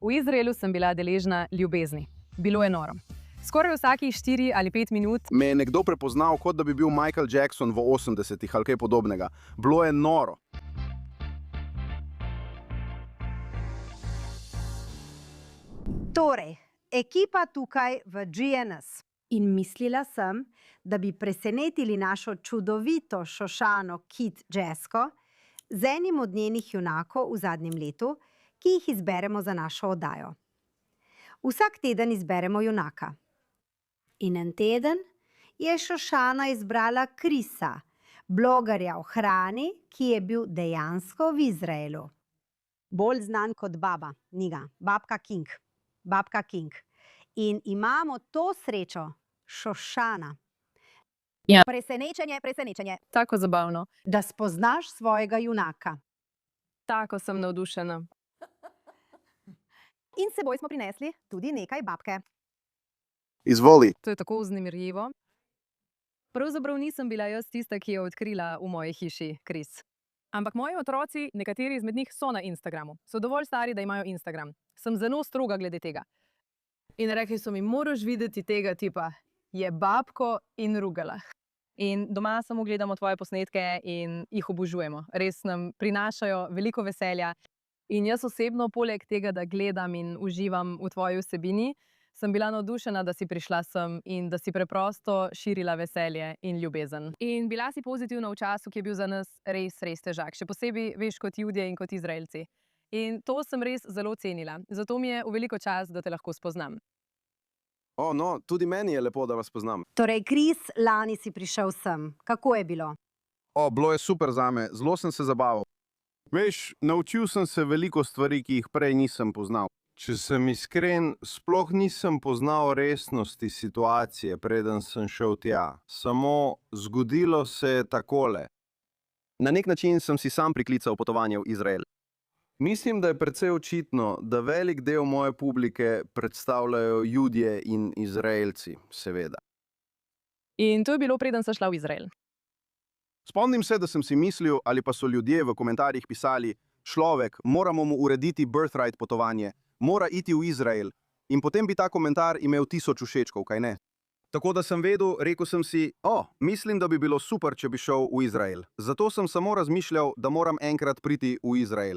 V Izraelu sem bila deležna ljubezni. Bilo je noro. Skoraj vsakih 4 ali 5 minut Me je nekdo prepoznal, kot da bi bil Michael Jackson v 80-ih ali kaj podobnega. Bilo je noro. Torej, ekipa tukaj v GNS. In mislila sem, da bi presenetili našo čudovito Šošano Kit Jesko z enim od njenih junakov v zadnjem letu, ki jih izberemo za našo oddajo. Vsak teden izberemo junaka. In en teden je Šošana izbrala Krisa, blogerja o hrani, ki je bil dejansko v Izraelu. Bolj znan kot Baba, Niga, Babka King. Babka King. In imamo to srečo, Šošana. Ja. Presenečenje, tako zabavno. da spoznaš svojega junaka. Tako sem navdušena. In s seboj smo prinesli tudi nekaj babke. Izvoli. To je tako vznemirljivo. Pravzaprav nisem bila jaz tista, ki je odkrila v moji hiši Kris. Ampak moji otroci, nekateri izmed njih so na Instagramu. So dovolj stari, da imajo Instagram. Sem zelo stroga glede tega. In rekli so mi, moraš videti tega tipa. Je babko in rugala. In doma samo gledamo tvoje posnetke in jih obožujemo. Res nam prinašajo veliko veselja. In jaz osebno, poleg tega, da gledam in uživam v tvoji vsebini, sem bila navdušena, da si prišla sem in da si preprosto širila veselje in ljubezen. In bila si pozitivna v času, ki je bil za nas res, res težak. Še posebej, veš, kot Judje in kot Izraelci. In to sem res zelo cenila. Zato mi je v veliko čas, da te lahko spoznam. O, no, tudi meni je lepo, da vas poznam. Torej, Kris, lani si prišel sem. Kako je bilo? O, bilo je super zame, zelo sem se zabaval. Veš, naučil sem se veliko stvari, ki jih prej nisem poznal. Če sem iskren, sploh nisem poznal resnosti situacije, preden sem šel tja. Samo zgodilo se je takole. Na nek način sem si sam priklical potovanje v Izrael. Mislim, da je precej očitno, da velik del moje publike predstavljajo Judje in Izraelci, seveda. In to je bilo, preden sem šla v Izrael. Spomnim se, da sem si mislil, ali pa so ljudje v komentarjih pisali, človek, moramo mu urediti birthright potovanje, mora iti v Izrael. In potem bi ta komentar imel 1000 všečkov, kaj ne? Tako da sem vedel, rekel sem si, mislim, da bi bilo super, če bi šel v Izrael. Zato sem samo razmišljal, da moram enkrat priti v Izrael.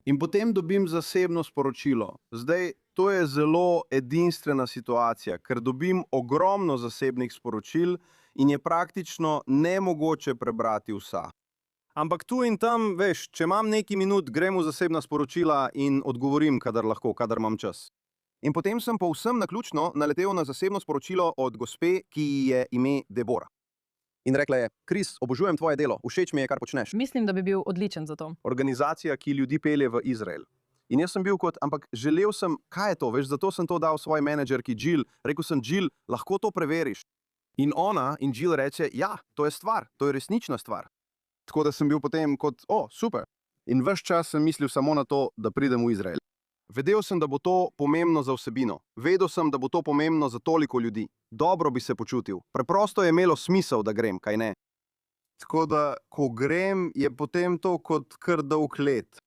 In potem dobim zasebno sporočilo. Zdaj, to je zelo edinstvena situacija, ker dobim ogromno zasebnih sporočil in je praktično nemogoče prebrati vsa. Ampak tu in tam, veš, če imam nekaj minut, grem v zasebna sporočila in odgovorim, kadar lahko, kadar imam čas. In potem sem povsem naključno naletel na zasebno sporočilo od gospe, ki ji je ime Debora. In rekla je, Kris, obožujem tvoje delo, všeč mi je, kar počneš. Mislim, da bi bil odličen za to. Organizacija, ki ljudi pelje v Izrael. In jaz sem bil kot, ampak želel sem, kaj je to, veš, zato sem to dal svoji menedžerki Jill. Rekel sem, Jill, lahko to preveriš. In ona in Jill reče, ja, to je stvar, to je resnična stvar. Tako da sem bil potem kot, super. In ves čas sem mislil samo na to, da pridem v Izrael. Vedel sem, da bo to pomembno za vsebino. Vedel sem, da bo to pomembno za toliko ljudi. Dobro bi se počutil. Preprosto je imelo smisel, da grem, kaj ne? Tako da, ko grem, je potem to kot kar dolg let.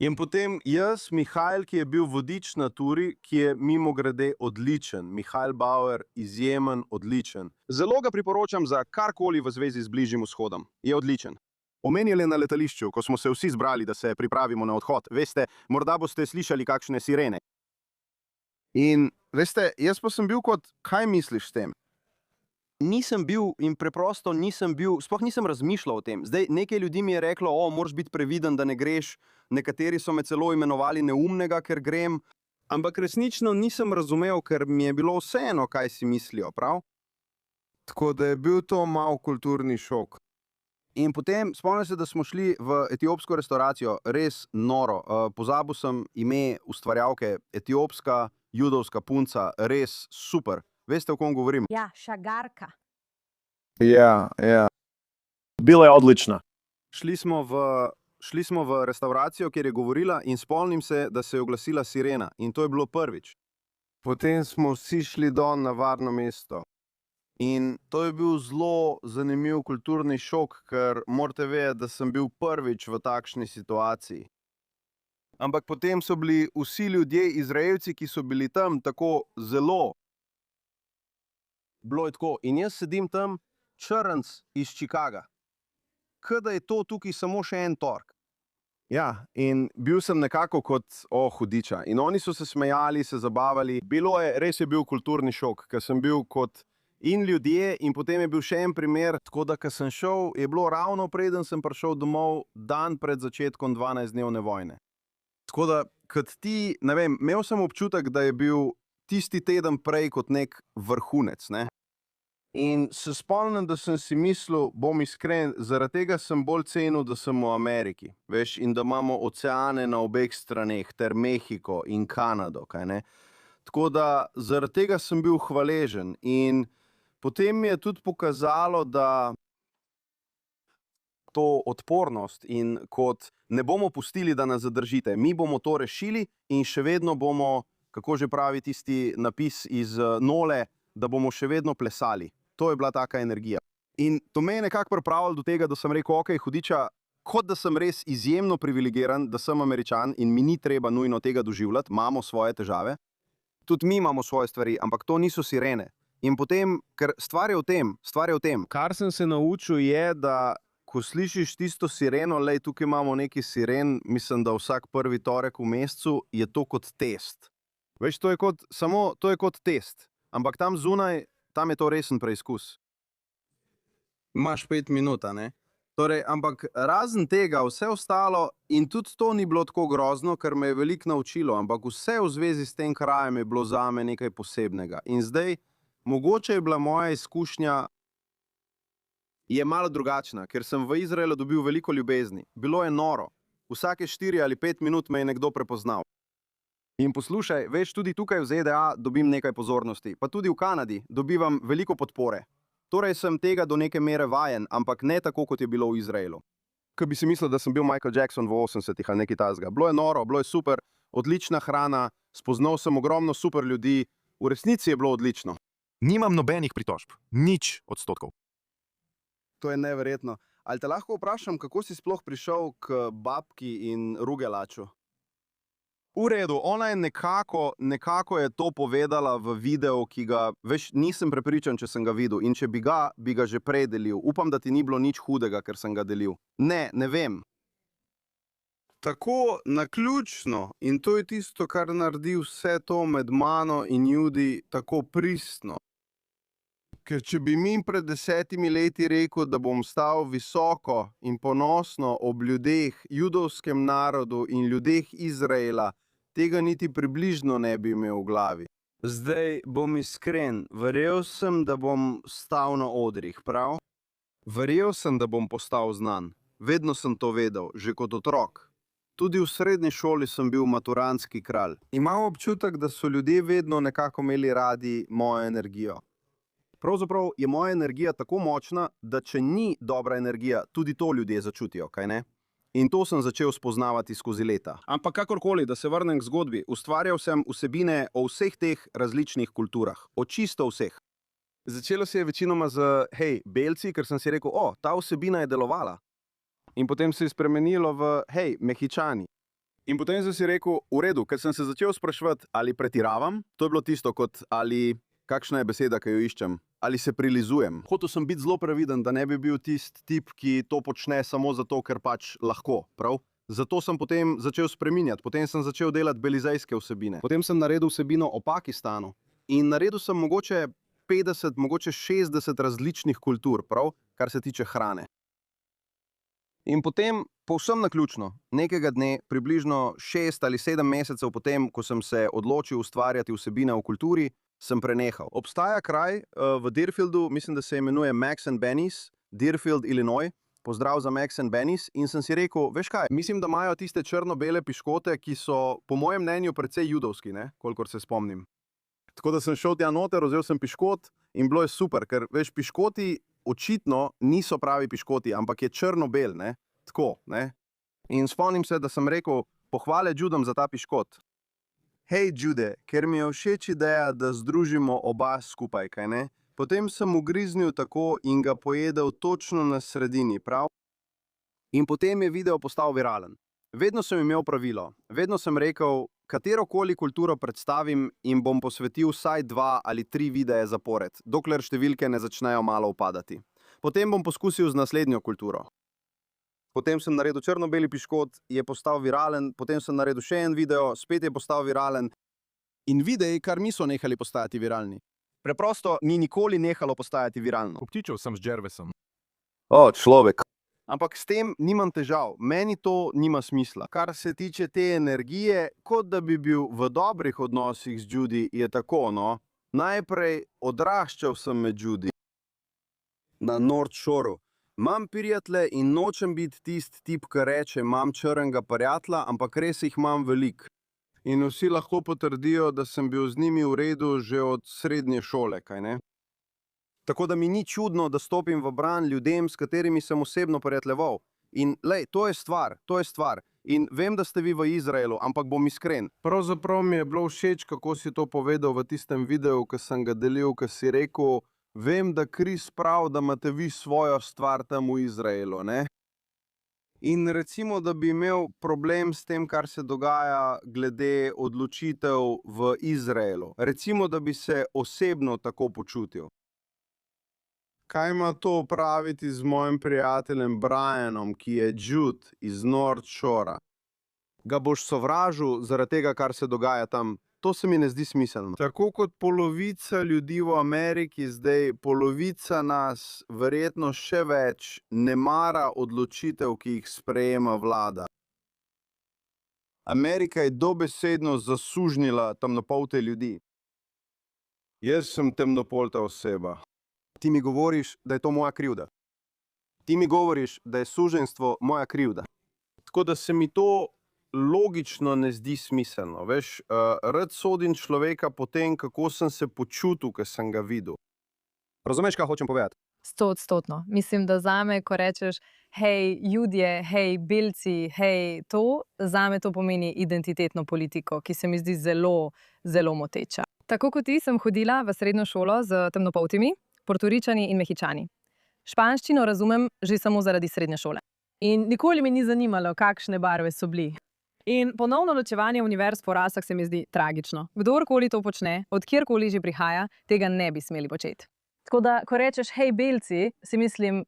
In potem jaz, Mihajl, ki je bil vodič na turi, ki je mimogrede odličen. Mihajl Bauer, izjemen, odličen. Zelo ga priporočam za karkoli v zvezi z Bližnjim vzhodom. Je odličen. Omenjali na letališču, ko smo se vsi zbrali, da se pripravimo na odhod. Veste, morda boste slišali kakšne sirene. In, veste, jaz pa sem bil kot, kaj misliš s tem? Nisem bil in preprosto nisem bil, sploh nisem razmišljal o tem. Zdaj, nekaj ljudi mi je reklo, moraš biti previden, da ne greš. Nekateri so me celo imenovali neumnega, ker grem. Ampak resnično nisem razumel, ker mi je bilo vseeno, kaj si mislijo, prav? Tako da je bil to mal kulturni šok. In potem spomnim se, da smo šli v etiopsko restauracijo, res noro. Pozabil sem ime ustvarjalke, etiopska, judovska punca, res super. Veste, o kom govorim? Ja, Šagarka. Ja. Bila je odlična. Šli smo v restauracijo, kjer je govorila in spomnim se, da se je oglasila sirena. In to je bilo prvič. Potem smo vsi šli dol na varno mesto. In to je bil zelo zanimiv kulturni šok, ker morate vedeti, da sem bil prvič v takšni situaciji. Ampak potem so bili vsi ljudje, Izraelci, ki so bili tam tako zelo. Bilo je tako. In jaz sedim tam, črnc iz Chicaga. Kada je to tukaj samo še en torek. Ja, in bil sem nekako kot hudiča. In oni so se smejali, se zabavali. Res je bil kulturni šok, ker sem bil kot in ljudje, in potem je bil še en primer, tako da, ko sem šel, je bilo ravno preden sem prišel domov, dan pred začetkom 12-dnevne vojne. Tako da, kot ti, ne vem, imel sem občutek, da je bil tisti teden prej kot nek vrhunec, ne? In se spomnim, da sem si mislil, bom iskren, zaradi tega sem bolj cenil, da sem v Ameriki, veš, in da imamo oceane na obeh straneh, ter Mehiko in Kanado, kaj ne? Tako da, zaradi tega sem bil hvaležen in potem mi je tudi pokazalo, da to odpornost in kot ne bomo pustili, da nas zadržite. Mi bomo to rešili in še vedno bomo, kako že pravi tisti napis iz Nole, da bomo še vedno plesali. To je bila taka energija. In to me je nekako pripravilo do tega, da sem rekel, ok, hudiča, kot da sem res izjemno privilegiran, da sem Američan in mi ni treba nujno tega doživljati, imamo svoje težave. Tudi mi imamo svoje stvari, ampak to niso sirene. In potem, ker stvar je v tem. Kar sem se naučil je, da ko slišiš tisto sireno, lej, tukaj imamo neki siren, mislim, da vsak prvi torek v mesecu, je to kot test. Veš, to je kot test. Ampak tam zunaj, tam je to resen preizkus. Imaš 5 minut, ne? Torej, ampak razen tega, vse ostalo, in tudi to ni bilo tako grozno, ker me je veliko naučilo, ampak vse v zvezi s tem krajem je bilo zame nekaj posebnega. In zdaj, mogoče je bila moja izkušnja je malo drugačna, ker sem v Izraelu dobil veliko ljubezni. Bilo je noro. Vsake 4 ali 5 minut me je nekdo prepoznal. In poslušaj, veš, tudi tukaj v ZDA dobim nekaj pozornosti, pa tudi v Kanadi dobivam veliko podpore. Torej sem tega do neke mere vajen, ampak ne tako, kot je bilo v Izraelu. Ko bi si mislil, da sem bil Michael Jackson v 80-ih ali nekaj takega. Bilo je noro, bilo je super, odlična hrana, spoznal sem ogromno super ljudi, v resnici je bilo odlično. Nimam nobenih pritožb, 0%. To je neverjetno. Ali te lahko vprašam, kako si sploh prišel k babki in rugelaču? V redu, ona je nekako je to povedala v videu, ki ga, veš, nisem prepričan, če sem ga videl. In če bi ga že prej delil. Upam, da ti ni bilo nič hudega, ker sem ga delil. Ne vem. Tako naključno. In to je tisto, kar naredi vse to med mano in Judi tako pristno. Ker če bi mi pred 10 leti rekel, da bom stal visoko in ponosno ob ljudeh, judovskem narodu in ljudeh Izraela, tega niti približno ne bi imel v glavi. Zdaj bom iskren, verjel sem, da bom stal na odrih, prav? Verjel sem, da bom postal znan. Vedno sem to vedel, že kot otrok. Tudi v srednji šoli sem bil maturantski kralj. Imam občutek, da so ljudje vedno nekako imeli radi mojo energijo. Pravzaprav je moja energija tako močna, da če ni dobra energija, tudi to ljudje začutijo, kaj ne? In to sem začel spoznavati skozi leta. Ampak kakorkoli, da se vrnem k zgodbi, ustvarjal sem vsebine o vseh teh različnih kulturah. O čisto vseh. Začelo se je večinoma z, hej, belci, ker sem si rekel, ta vsebina je delovala. In potem se je spremenilo v, hej, Mehičani. In potem sem si rekel, v redu, ker sem se začel spraševati, ali pretiravam, to je bilo tisto kot, ali kakšna je beseda, ki jo iščem, ali se prilizujem. Hotel sem biti zelo previden, da ne bi bil tisti tip, ki to počne samo zato, ker pač lahko, prav? Zato sem potem začel spreminjati, potem sem začel delati belizejske vsebine. Potem sem naredil vsebino o Pakistanu in naredil sem mogoče 50, mogoče 60 različnih kultur, prav, kar se tiče hrane. In potem, povsem naključno, nekega dne, približno 6 ali 7 mesecev potem, ko sem se odločil ustvarjati vsebine o kulturi, sem prenehal. Obstaja kraj v Deerfieldu, mislim, da se imenuje Max and Benny's, Deerfield, Illinois. Pozdrav za Max and Benny's. In sem si rekel, veš kaj, mislim, da imajo tiste črno-bele piškote, ki so, po mojem mnenju, precej judovski, ne, kolikor se spomnim. Tako da sem šel tja noter, vzel sem piškot in bilo je super, ker, veš, piškoti očitno niso pravi piškoti, ampak je črno-bel, ne, tako, ne. In spomnim se, da sem rekel, pohvale Judom za ta piškot. Hej, Jude, ker mi je všeč ideja, da združimo oba skupaj, kaj ne? Potem sem ugriznil tako in ga pojedel točno na sredini, prav? In potem je video postal viralen. Vedno sem imel pravilo. Vedno sem rekel, katerokoli kulturo predstavim in bom posvetil vsaj 2 ali 3 videe zapored, dokler številke ne začnejo malo upadati. Potem bom poskusil z naslednjo kulturo. Potem sem naredil črno-beli piškot, je postal viralen, potem sem naredil še en video, spet je postal viralen. In videi kar niso nehali postajati viralni. Preprosto ni nikoli nehalo postajati viralno. Obtičal sem z Jervesom. O, človek. Ampak s tem nimam težav, meni to nima smisla. Kar se tiče te energije, kot da bi bil v dobrih odnosih z Judy, je tako, no. Najprej odraščal sem med Judy. Na North Shoreu. Imam prijatelje in nočem biti tisti tip, ki reče, imam črnega prijatelja, ampak res jih imam veliko. In vsi lahko potrdijo, da sem bil z njimi v redu že od srednje šole, kaj ne? Tako da mi ni čudno, da stopim v bran ljudem, s katerimi sem osebno prijateljeval. In lej, to je stvar. In vem, da ste vi v Izraelu, ampak bom iskren. Pravzaprav mi je bilo všeč, kako si to povedal v tistem videu, ki sem ga delil, ki si rekel, vem, da Chris prav, da imate vi svojo stvar tam v Izraelu, ne? In recimo, da bi imel problem s tem, kar se dogaja glede odločitev v Izraelu. Recimo, da bi se osebno tako počutil. Kaj ima to opraviti z mojim prijateljem Brianom, ki je Jude iz North Shorea? Ga boš sovražil zaradi tega, kar se dogaja tam? To se mi ne zdi smiselno. Tako kot polovica ljudi v Ameriki zdaj, polovica nas, verjetno še več, ne mara odločitev, ki jih sprejema vlada. Amerika je dobesedno zasužnjila temnopolte ljudi. Jaz sem temnopolta oseba. Ti mi govoriš, da je to moja krivda. Ti mi govoriš, da je suženjstvo moja krivda. Tako da se mi to logično ne zdi smiselno. Veš, rad sodim človeka po tem, kako sem se počutil, ko sem ga videl. Razumeš, kaj hočem povedati? 100%. Mislim, da zame, ko rečeš, hej, Judje, hej, belci, hej, to, zame to pomeni identitetno politiko, ki se mi zdi zelo, zelo moteča. Tako kot ti sem hodila v srednjo šolo z temnopoltimi, Portoričani in Mehičani. Španščino razumem že samo zaradi srednje šole. In nikoli me ni zanimalo, kakšne barve so bili. In ponovno ločevanje univerz po rasah se mi zdi tragično. Kdorkoli to počne, od kjerkoli že prihaja, tega ne bi smeli početi. Tako da, ko rečeš, hej, belci, si mislim,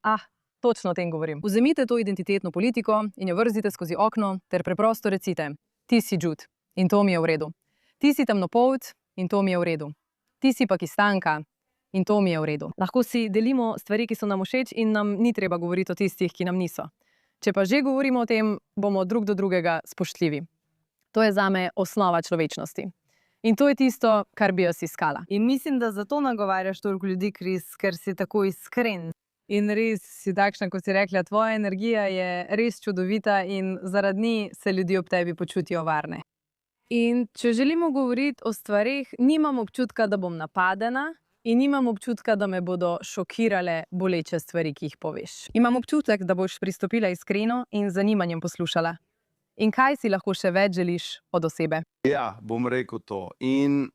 točno o tem govorim. Vzemite to identitetno politiko in jo vrzite skozi okno, ter preprosto recite, ti si Jude in to mi je v redu. Ti si temnopolt in to mi je v redu. Ti si Pakistanka in to mi je v redu. Lahko si delimo stvari, ki so nam všeč in nam ni treba govoriti o tistih, ki nam niso. Če pa že govorimo o tem, bomo drug do drugega spoštljivi. To je zame osnova človečnosti. In to je tisto, kar bi jaz iskala. In mislim, da zato nagovarjaš toliko ljudi, Chris, ker si tako iskren. In res si takšna, kot si rekla, tvoja energija je res čudovita in zaradi nje se ljudje ob tebi počutijo varne. In če želimo govoriti o stvarih, nimam občutka, da bom napadena in nimam občutka, da me bodo šokirale boleče stvari, ki jih poveš. Imam občutek, da boš pristopila iskreno in z zanimanjem poslušala. In kaj si lahko še več želiš od osebe? Ja, bom rekel to. In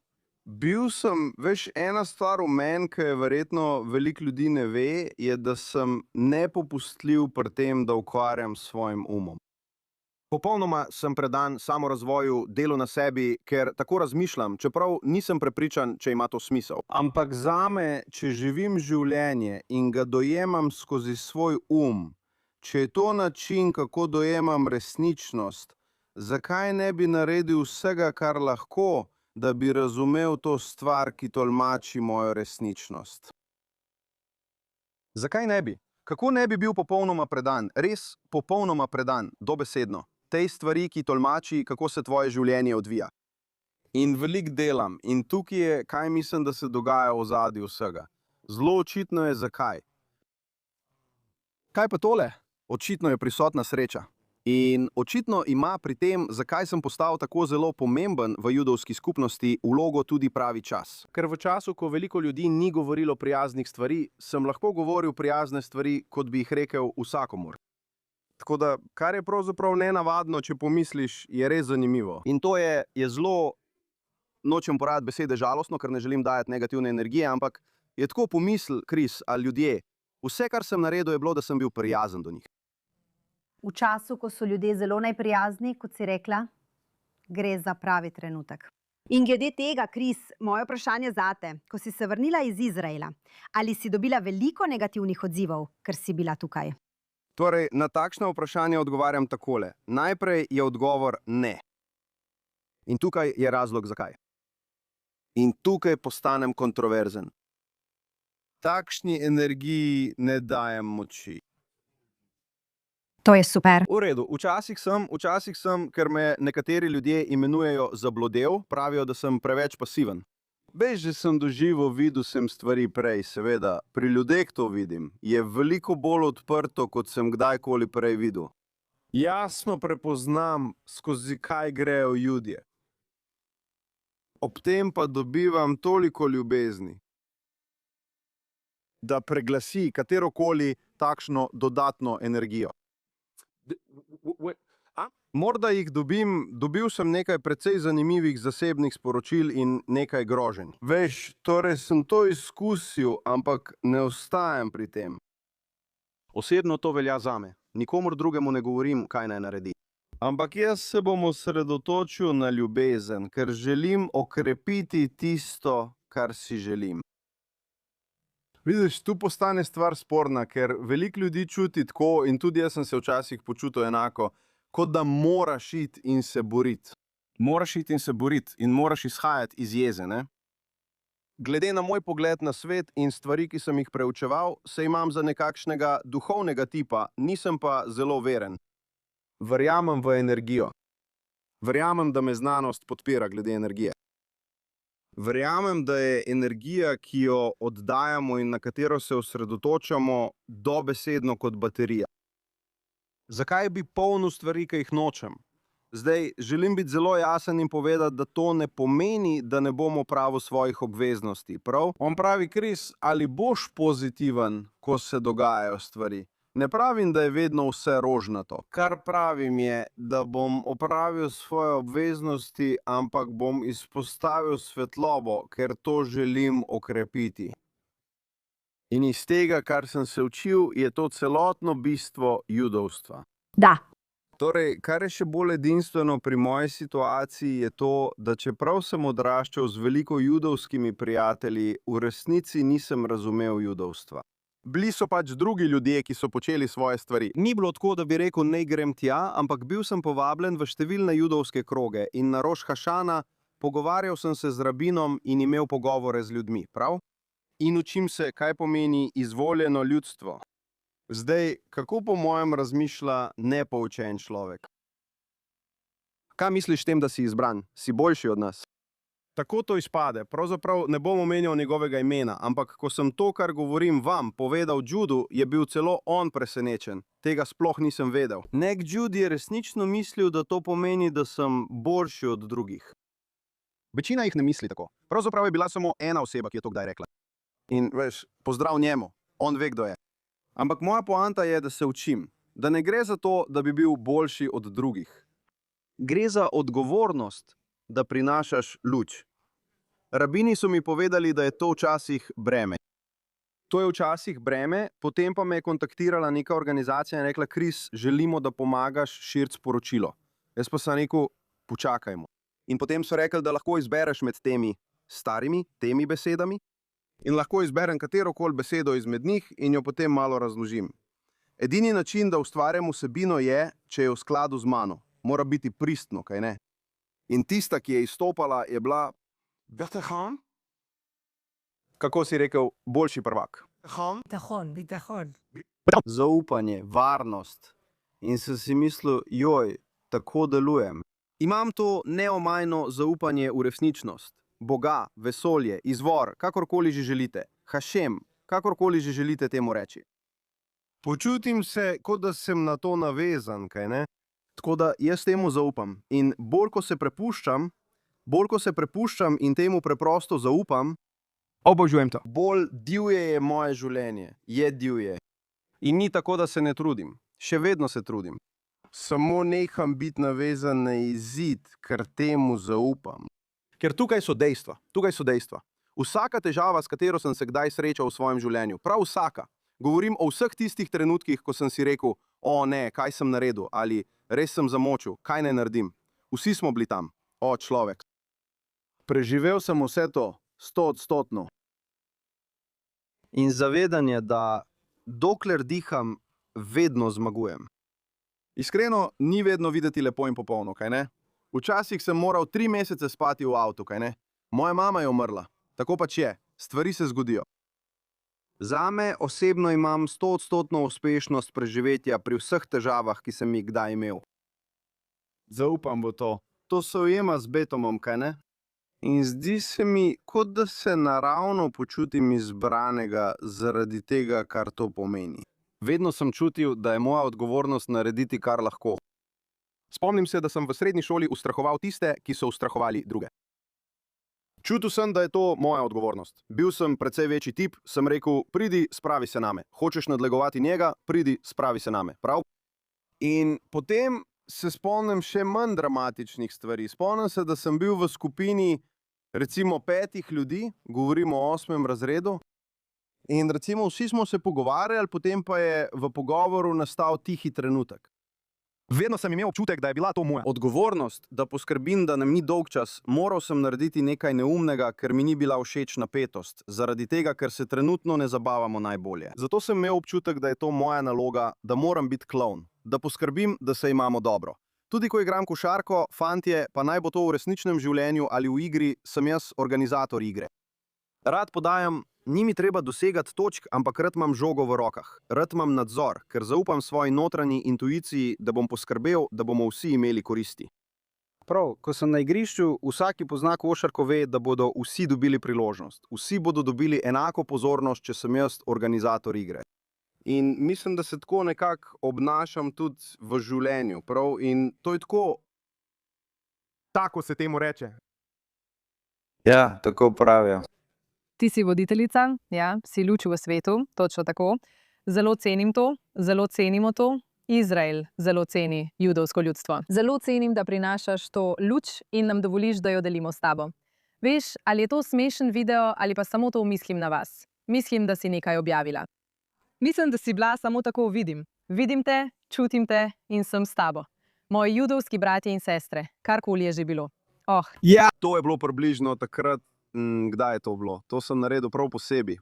bil sem, veš, ena stvar v meni, ki je verjetno veliko ljudi ne ve, je, da sem nepopustljiv pri tem, da ukvarjam s svojim umom. Popolnoma sem predan samorazvoju, delu na sebi, ker tako razmišljam, čeprav nisem prepričan, če ima to smisel. Ampak zame, če živim življenje in ga dojemam skozi svoj če je to način, kako dojemam resničnost, zakaj ne bi naredil vsega, kar lahko, da bi razumel to stvar, ki tolmači mojo resničnost? Zakaj ne bi? Kako ne bi bil popolnoma predan, res popolnoma predan, dobesedno, tej stvari, ki tolmači, kako se tvoje življenje odvija? In veliko delam, in tukaj je, kaj mislim, da se dogaja v ozadju vsega. Zelo očitno je, zakaj. Kaj pa tole? Očitno je prisotna sreča. In očitno ima pri tem, zakaj sem postal tako zelo pomemben v judovski skupnosti, vlogo tudi pravi čas. Ker v času, ko veliko ljudi ni govorilo prijaznih stvari, sem lahko govoril prijazne stvari, kot bi jih rekel vsakomur. Tako da, kar je pravzaprav nenavadno, če pomisliš, je res zanimivo. In to je zelo, nočem porabiti besede žalostno, ker ne želim dajati negativne energije, ampak je tako pomisl, Chris, ali ljudje, vse, kar sem naredil, je bilo, da sem bil prijazen do njih. V času, ko so ljudje zelo neprijazni, kot si rekla, gre za pravi trenutek. In glede tega, Kris, moje vprašanje zate. Ko si se vrnila iz Izraela, ali si dobila veliko negativnih odzivov, ker si bila tukaj? Torej, na takšno vprašanje odgovarjam takole. Najprej je odgovor ne. In tukaj je razlog zakaj. In tukaj postanem kontroverzen. Takšni energiji ne dajem moči. To je super. V redu, včasih sem, ker me nekateri ljudje imenujejo zablodel, pravijo, da sem preveč pasiven. Veš, že sem doživel, videl sem stvari prej, seveda. Pri ljudeh to vidim. Je veliko bolj odprto, kot sem kdajkoli prej videl. Jasno prepoznam, skozi kaj grejo ljudje. Ob tem pa dobivam toliko ljubezni, Da preglasi katerokoli takšno dodatno energijo. Morda jih dobil sem nekaj precej zanimivih zasebnih sporočil in nekaj groženj. Veš, torej sem to izkusil, ampak ne ostajam pri tem. Osebno to velja zame. Nikomur drugemu ne govorim, kaj naj naredi. Ampak jaz se bom osredotočil na ljubezen, ker želim okrepiti tisto, kar si želim. Vidiš, tu postane stvar sporna, ker veliko ljudi čuti tako, in tudi jaz sem se včasih počutil enako, kot da moraš iti in se boriti. Moraš iti in se boriti in moraš izhajati iz jeze, ne? Glede na moj pogled na svet in stvari, ki sem jih preučeval, se imam za nekakšnega duhovnega tipa, nisem pa zelo veren. Verjamem v energijo. Verjamem, da me znanost podpira glede energije. Verjamem, da je energija, ki jo oddajamo in na katero se osredotočamo, dobesedno kot baterija. Zakaj bi polnil stvari, ki jih nočem? Zdaj, želim biti zelo jasen in povedati, da to ne pomeni, da ne bom opravil svojih obveznosti, prav? On pravi, Kris, ali boš pozitiven, ko se dogajajo stvari? Ne pravim, da je vedno vse rožnato. Kar pravim je, da bom opravil svoje obveznosti, ampak bom izpostavil svetlobo, ker to želim okrepiti. In iz tega, kar sem se učil, je to celotno bistvo judovstva. Da. Torej, kar je še bolj edinstveno pri moji situaciji, je to, da čeprav sem odraščal z veliko judovskimi prijatelji, v resnici nisem razumel judovstva. Bili so pač drugi ljudje, ki so počeli svoje stvari. Ni bilo tako, da bi rekel, ne grem tja, ampak bil sem povabljen v številne judovske kroge in na Roš Hašana pogovarjal sem se z rabinom in imel pogovore z ljudmi, prav? In učim se, kaj pomeni izvoljeno ljudstvo. Zdaj, kako po mojem razmišlja nepoučen človek? Kaj misliš s tem, da si izbran? Si boljši od nas? Tako to izpade. Pravzaprav ne bom omenjal njegovega imena, ampak ko sem to, kar govorim vam, povedal Judu, je bil celo on presenečen. Tega sploh nisem vedel. Nek Jude je resnično mislil, da to pomeni, da sem boljši od drugih. Večina jih ne misli tako. Pravzaprav je bila samo ena oseba, ki je to kdaj rekla. In veš, pozdrav njemu. On ve, kdo je. Ampak moja poanta je, da se učim. Da ne gre za to, da bi bil boljši od drugih. Gre za odgovornost, da prinašaš luč. Rabini so mi povedali, da je to včasih breme. To je včasih breme, potem pa me je kontaktirala neka organizacija in rekla, Kris, želimo, da pomagaš širiti sporočilo. Jaz pa sem rekel, počakajmo. In potem so rekli, da lahko izbereš med temi starimi, temi besedami in lahko izberem katerokoli besedo izmed njih in jo potem malo razložim. Edini način, da ustvarjam vsebino je, če je v skladu z mano. Mora biti pristno, kaj ne? In tista, ki je izstopala, je bila Betahon? Kako si rekel, boljši prvak? Bitahon. Zaupanje, varnost. In sem si mislil, joj, tako delujem. Imam to neomajno zaupanje v resničnost. Boga, vesolje, izvor, kakorkoli že želite. Hašem, kakorkoli že želite temu reči. Počutim se, kot da sem na to navezan, kaj ne? Tako da jaz temu zaupam. In bolj ko se prepuščam in temu preprosto zaupam, obožujem to. Bolj divje je moje življenje. Je divje. In ni tako, da se ne trudim. Še vedno se trudim. Samo neham biti navezan na izid, ker temu zaupam. Ker tukaj so dejstva. Vsaka težava, s katero sem se kdaj srečal v svojem življenju, prav vsaka. Govorim o vseh tistih trenutkih, ko sem si rekel, o ne, kaj sem naredil, ali res sem zamočil, kaj naj naredim. Vsi smo bili tam. O, človek. Preživel sem vse to, 100-odstotno. In zavedanje, da dokler diham, vedno zmagujem. Iskreno, ni vedno videti lepo in popolno, kaj ne? Včasih sem moral 3 mesece spati v avtu, kaj ne? Moja mama je umrla. Tako pač je. Stvari se zgodijo. Zame osebno imam 100-odstotno uspešnost preživetja pri vseh težavah, ki sem jih kdaj imel. Zaupam v to. To se ujema z betomom, kaj ne? In zdi se mi, kot da se naravno počutim izbranega zaradi tega, kar to pomeni. Vedno sem čutil, da je moja odgovornost narediti, kar lahko. Spomnim se, da sem v srednji šoli ustrahoval tiste, ki so ustrahovali druge. Čutil sem, da je to moja odgovornost. Bil sem precej večji tip, sem rekel, pridi, spravi se name. Hočeš nadlegovati njega, pridi, spravi se name. Prav? In potem se spomnim še manj dramatičnih stvari. Spomnim se, da sem bil v skupini recimo 5 ljudi, govorimo o 8. razredu, in recimo vsi smo se pogovarjali, potem pa je v pogovoru nastal tihi trenutek. Vedno sem imel občutek, da je bila to moja odgovornost, da poskrbim, da nam ni dolgčas. Moral sem narediti nekaj neumnega, ker mi ni bila všeč napetost, zaradi tega, ker se trenutno ne zabavamo najbolje. Zato sem imel občutek, da je to moja naloga, da moram biti klovn, da poskrbim, da se imamo dobro. Tudi ko igram košarko, fantje, pa naj bo to v resničnem življenju ali v igri, sem jaz organizator igre. Rad podajam, ni mi treba dosegati točk, ampak rad imam žogo v rokah. Rad imam nadzor, ker zaupam svoji notranji intuiciji, da bom poskrbel, da bomo vsi imeli koristi. Prav, ko sem na igrišču, vsak, ki pozna košarko, ve, da bodo vsi dobili priložnost. Vsi bodo dobili enako pozornost, če sem jaz organizator igre. In mislim, da se tako nekako obnašam tudi v življenju, prav? In to je tako... Tako se temu reče. Ja, tako pravijo. Ti si voditeljica, ja, si luč v svetu, točno tako. Zelo cenim to, zelo cenimo to. Izrael zelo ceni judovsko ljudstvo. Zelo cenim, da prinašaš to luč in nam dovoliš, da jo delimo s tabo. Veš, ali je to smešen video ali pa samo to mislim na vas. Mislim, da si nekaj objavila. Mislim, da si bila samo tako vidim. Vidim te, čutim te in sem s tabo. Moji judovski bratje in sestre, karkoli je že bilo. Oh. Ja, to je bilo približno takrat, kdaj je to bilo? To sem naredil prav posebej.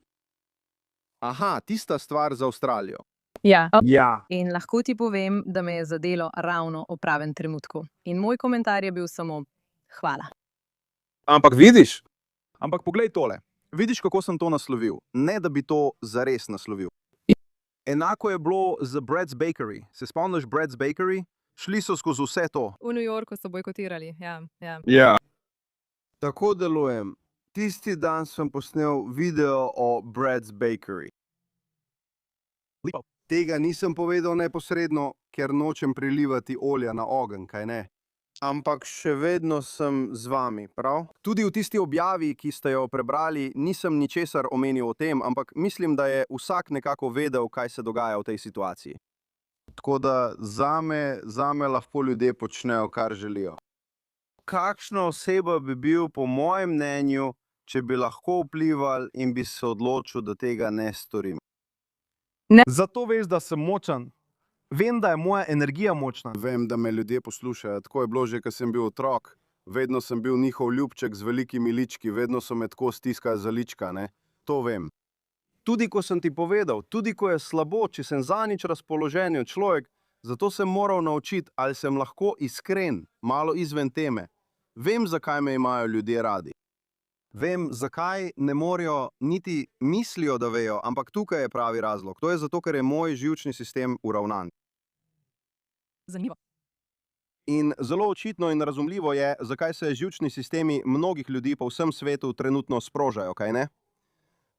Aha, tista stvar za Avstralijo. Ja. Ja. In lahko ti povem, da me je zadelo ravno v pravem trenutku. In moj komentar je bil samo hvala. Ampak vidiš? Ampak poglej tole. Vidiš, kako sem to naslovil? Ne, da bi to zares naslovil. Enako je bilo z Brett's Bakery. Se spomniš Brett's Bakery? Šli so skozi vse to. V New Yorku so bojkotirali, ja. Ja. Tako delujem. Tisti dan sem posnel video o Brett's Bakery. Lepo. Tega nisem povedal neposredno, ker nočem prilivati olja na ogenj, kaj ne? Ampak še vedno sem z vami, prav? Tudi v tisti objavi, ki ste jo prebrali, nisem ničesar omenil o tem, ampak mislim, da je vsak nekako vedel, kaj se dogaja v tej situaciji. Tako da zame lahko ljudje počnejo, kar želijo. Kakšna oseba bi bil, po mojem mnenju, če bi lahko vplival in bi se odločil, da tega ne storim? Zato veš, da sem močan. Vem, da je moja energija močna. Vem, da me ljudje poslušajo. Tako je bilo že, ko sem bil otrok. Vedno sem bil njihov ljubček z velikimi lički, vedno so me tako stiskali za lička, ne? To vem. Tudi ko sem ti povedal, tudi ko je slabo, če sem zanič razpoložen človek, zato sem moral naučiti, ali sem lahko iskren, malo izven teme. Vem, zakaj me imajo ljudje radi. Vem, zakaj ne morejo, niti mislijo, da vejo, ampak tukaj je pravi razlog. To je zato, ker je moj živčni sistem uravnan. Zanimivo. In zelo očitno in razumljivo je, zakaj se živčni sistemi mnogih ljudi po vsem svetu trenutno sprožajo, kaj ne?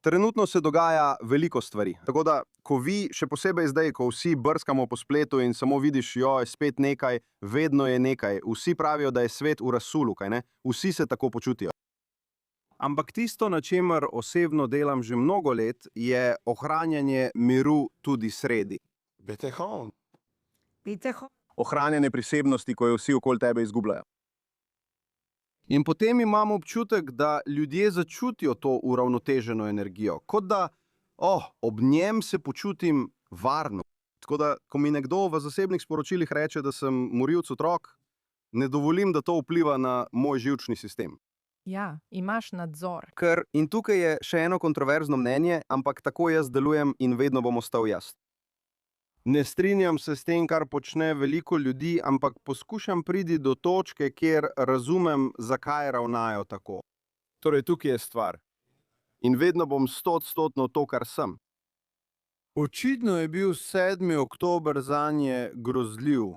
Trenutno se dogaja veliko stvari. Tako da, ko vi, še posebej zdaj, ko vsi brskamo po spletu in samo vidiš, je spet nekaj, vedno je nekaj. Vsi pravijo, da je svet v razsulu, kaj ne? Vsi se tako počutijo. Ampak tisto, na čemer osebno delam že mnogo let, je ohranjanje miru tudi sredi. Bitte Ohranjanje prisebnosti, ko jo vsi okoli tebe izgubljajo. In potem imam občutek, da ljudje začutijo to uravnoteženo energijo, kot da, ob njem se počutim varno. Tako da, ko mi nekdo v zasebnih sporočilih reče, da sem morilc otrok, ne dovolim, da to vpliva na moj živčni sistem. Ja, imaš nadzor. Ker, in tukaj je še eno kontroverzno mnenje, ampak tako jaz delujem in vedno bom ostal jaz. Ne strinjam se s tem, kar počne veliko ljudi, ampak poskušam priti do točke, kjer razumem, zakaj ravnajo tako. Torej, tukaj je stvar. In vedno bom 100% to, kar sem. Očitno je bil 7. oktober zanje grozljiv.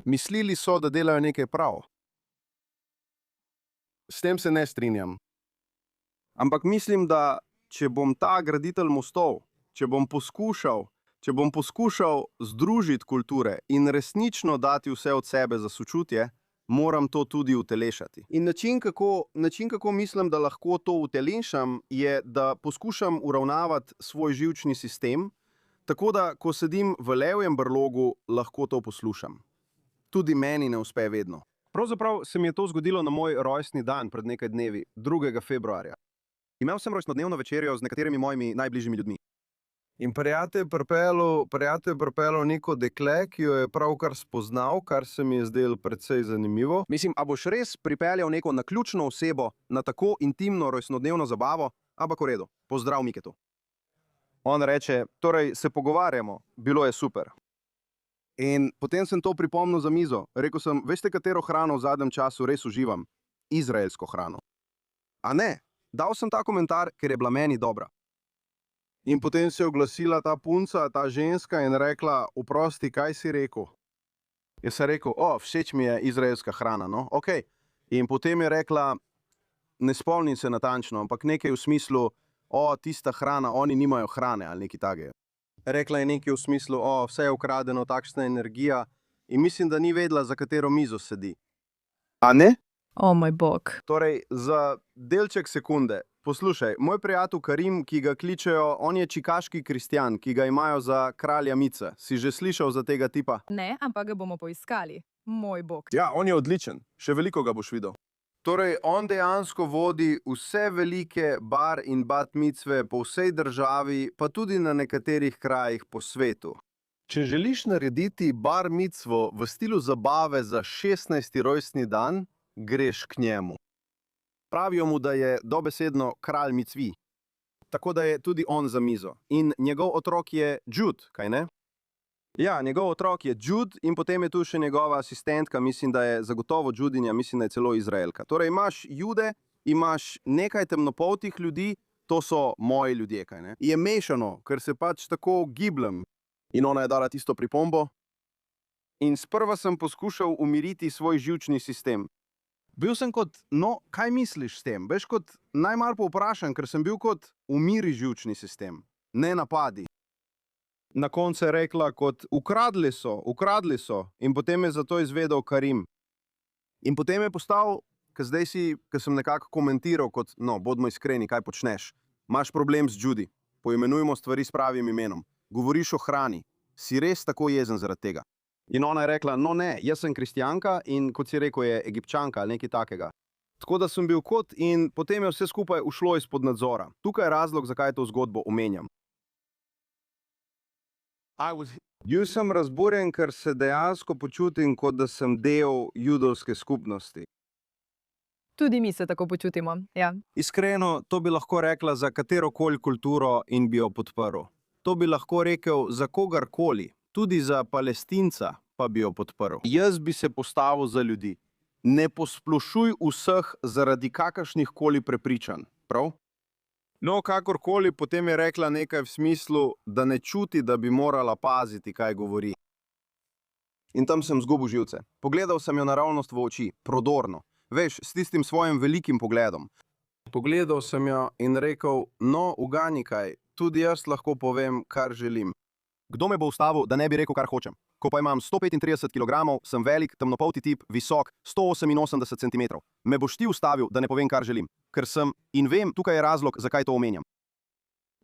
Mislili so, da delajo nekaj prav. S tem se ne strinjam. Ampak mislim, da če bom ta graditelj mostov, če bom poskušal združiti kulture in resnično dati vse od sebe za sočutje, moram to tudi utelešati. In način, kako mislim, da lahko to utelešam, je, da poskušam uravnavati svoj živčni sistem, tako da, ko sedim v levjem brlogu, lahko to poslušam. Tudi meni ne uspe vedno. Pravzaprav se mi je to zgodilo na moj rojstni dan pred nekaj dnevi, 2. februarja. Imel sem rojstnodnevno večerjo z nekaterimi mojimi najbližjimi ljudmi. In prijatelj pripeljal neko dekle, ki jo je pravkar spoznal, kar se mi je zdelo precej zanimivo. Mislim, a boš res pripeljal neko naključno osebo na tako intimno rojstnodnevno zabavo? Ampak v redu, pozdrav Miketu. On reče, torej se pogovarjamo, bilo je super. In potem sem to pripomnil za mizo. Rekel sem, veste, katero hrano v zadnjem času res uživam? Izraelsko hrano. A ne, dal sem ta komentar, ker je bila meni dobra. In potem se je oglasila ta punca, ta ženska in rekla, oprosti, kaj si rekel? Jaz sem rekel, všeč mi je izraelska hrana, no, okej. In potem je rekla, ne spomnim se natančno, ampak nekaj v smislu, tista hrana, oni nimajo hrane ali nekaj takega. Rekla je nekaj v smislu, vse je ukradeno, takšna energija in mislim, da ni vedela, za katero mizo sedi. A ne? O moj bog. Torej, za delček sekunde, poslušaj, moj prijatelj Karim, ki ga kličejo, on je čikaški kristjan, ki ga imajo za kralja Mica. Si že slišal za tega tipa? Ne, ampak ga bomo poiskali. Moj bog. Ja, on je odličen. Še veliko ga boš videl. Torej, on dejansko vodi vse velike bar in bat micve po vsej državi, pa tudi na nekaterih krajih po svetu. Če želiš narediti bar micvo v stilu zabave za 16. rojstni dan, greš k njemu. Pravijo mu, da je dobesedno kralj micvi. Tako da je tudi on za mizo. In njegov otrok je Jude, kaj ne? Ja, njegov otrok je Jude in potem je tu še njegova asistentka, mislim, da je zagotovo Judinja, mislim, da je celo Izraelka. Torej imaš Jude, imaš nekaj temnopoltih ljudi, to so moji ljudje, kaj ne? Je mešano, ker se pač tako gibljem. In ona je dala tisto pripombo. In sprva sem poskušal umiriti svoj živčni sistem. Bil sem kot, kaj misliš s tem? Veš, kot najmanj povprašan, ker sem bil kot umiri živčni sistem, ne napadi. Na koncu je rekla kot, ukradli so, in potem je zato izvedel Karim. In potem je postal, ker sem nekako komentiral kot, bodimo iskreni, kaj počneš. Imaš problem z Judy, poimenujmo stvari s pravim imenom. Govoriš o hrani, si res tako jezen zaradi tega. In ona je rekla, ne, jaz sem kristjanka in kot si rekel, je Egipčanka ali nekaj takega. Tako da sem bil kot in potem je vse skupaj ušlo izpod nadzora. Tukaj je razlog, zakaj to zgodbo omenjam. Bil sem razburjen, ker se dejansko počutim, kot da sem del judovske skupnosti. Tudi mi se tako počutimo, ja. Iskreno, to bi lahko rekla za katerokoli kulturo in bi jo podprl. To bi lahko rekel za kogarkoli, tudi za Palestinca pa bi jo podprl. Jaz bi se postavil za ljudi. Ne posplošuj vseh zaradi kakršnih koli prepričanj, prav? Kakorkoli, potem je rekla nekaj v smislu, da ne čuti, da bi morala paziti, kaj govori. In tam sem zgubil živce. Pogledal sem jo naravnost v oči, prodorno. Veš, s tistim svojim velikim pogledom. Pogledal sem jo in rekel, ugani kaj, tudi jaz lahko povem, kar želim. Kdo me bo ustavil, da ne bi rekel, kar hočem? Ko pa imam 135 kg, sem velik, temnopolti tip, visok, 188 cm. Me boš ti ustavil, da ne povem, kar želim? Ker sem in vem, tukaj je razlog, zakaj to omenjam.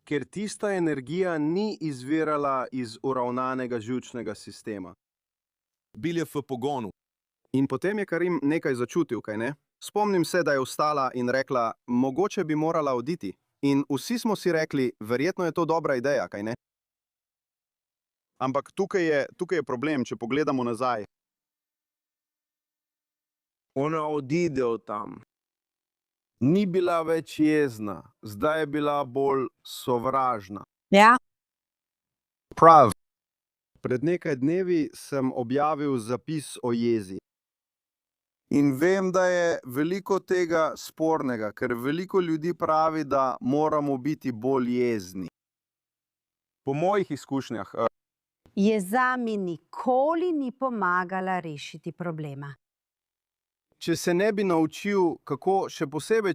Ker tista energija ni izvirala iz uravnanega živčnega sistema. Bil je v pogonu. In potem je Karim nekaj začutil, kaj ne? Spomnim se, da je vstala in rekla, mogoče bi morala oditi. In vsi smo si rekli, verjetno je to dobra ideja, kaj ne? Ampak tukaj je problem, če pogledamo nazaj. Ona odide od tam. Ni bila več jezna, zdaj je bila bolj sovražna. Ja. Prav. Pred nekaj dnevi sem objavil zapis o jezi. In vem, da je veliko tega spornega, ker veliko ljudi pravi, da moramo biti bolj jezni. Po mojih izkušnjah, Jeza mi nikoli ni pomagala rešiti problema. če se ne bi naučil, kako, še posebej,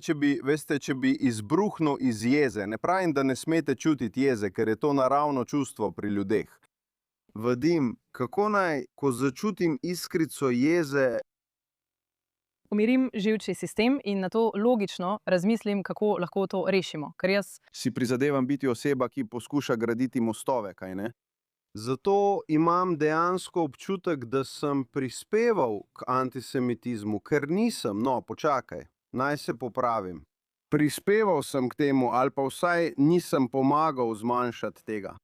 če bi izbruhnil iz jeze, ne pravim, da ne smete čutiti jeze, ker je to naravno čustvo pri ljudeh. Vadim, kako naj, ko začutim iskrico jeze, Umirim živčni sistem in na to logično razmislim, kako lahko to rešimo. Ker jaz Si prizadevam biti oseba, ki poskuša graditi mostove, kaj ne? zato imam dejansko občutek, da sem prispeval k antisemitizmu, ker nisem, no, počakaj, naj se popravim. Prispeval sem k temu, ali pa vsaj nisem pomagal zmanjšati tega.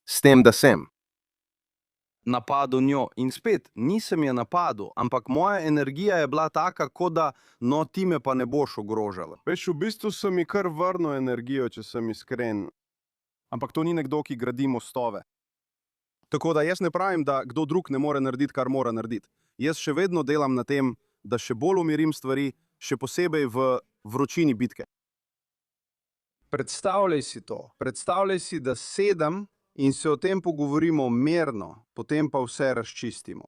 S tem, da sem napadel njo in spet nisem je napadel, ampak moja energija je bila taka, kot da, no, ti me pa ne boš ogrožala. Veš, v bistvu sem mi kar vrnil energijo, če sem iskren. Ampak to ni nekdo, ki gradi mostove. Tako da jaz ne pravim, da kdo drug ne more narediti, kar mora narediti. Jaz še vedno delam na tem, da še bolj umirim stvari, še posebej v vročini bitke. Predstavljaj si to. Predstavljaj si, da sedem in se o tem pogovorimo mirno, potem pa vse razčistimo.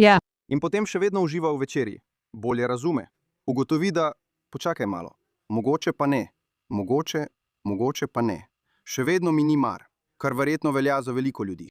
Ja. In potem še vedno uživa v večerji. Bolje razume. Ugotovi, da počakaj malo. Mogoče pa ne. Mogoče pa ne. Še vedno mi ni mar, kar verjetno velja za veliko ljudi.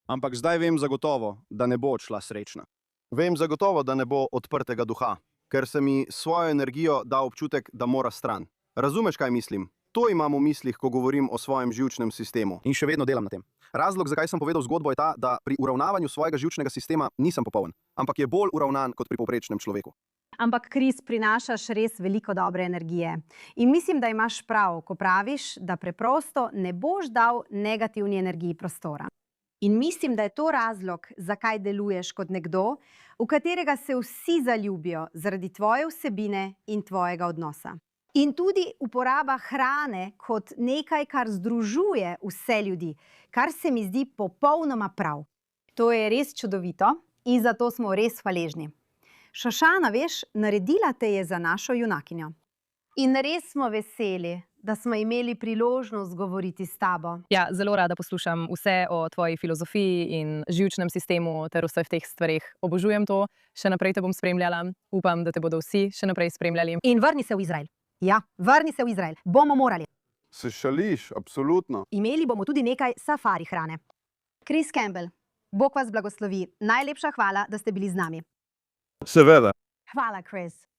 Ampak zdaj vem zagotovo, da ne bo odšla srečna. Vem zagotovo, da ne bo odprtega duha, ker se mi svojo energijo da občutek, da mora stran. Razumeš, kaj mislim? To imam v mislih, ko govorim o svojem živčnem sistemu. In še vedno delam na tem. Razlog, zakaj sem povedal zgodbo, je ta, da pri uravnavanju svojega živčnega sistema nisem popoln, ampak je bolj uravnan kot pri povprečnem človeku. Ampak, Kris, prinašaš res veliko dobre energije. In mislim, da imaš prav, ko praviš, da preprosto ne boš dal negativni energiji prostora. In mislim, da je to razlog, zakaj deluješ kot nekdo, v katerega se vsi zaljubijo zaradi tvoje vsebine in tvojega odnosa. In tudi uporaba hrane kot nekaj, kar združuje vse ljudi, kar se mi zdi popolnoma prav. To je res čudovito in zato smo res hvaležni. Šošana, veš, naredila te je za našo junakinjo. In res smo veseli, da smo imeli priložnost govoriti s tabo. Ja, zelo rada poslušam vse o tvoji filozofiji in živčnem sistemu ter vseh teh stvareh. Obožujem to, še naprej te bom spremljala, upam, da te bodo vsi še naprej spremljali. In vrni se v Izrael. Ja, vrni se v Izrael. Bomo morali. Se šališ, absolutno. Imeli bomo tudi nekaj safari hrane. Kris Campbell, Bog vas blagoslovi. Najlepša hvala, da ste bili z nami. Seveda. Hvala, Kris.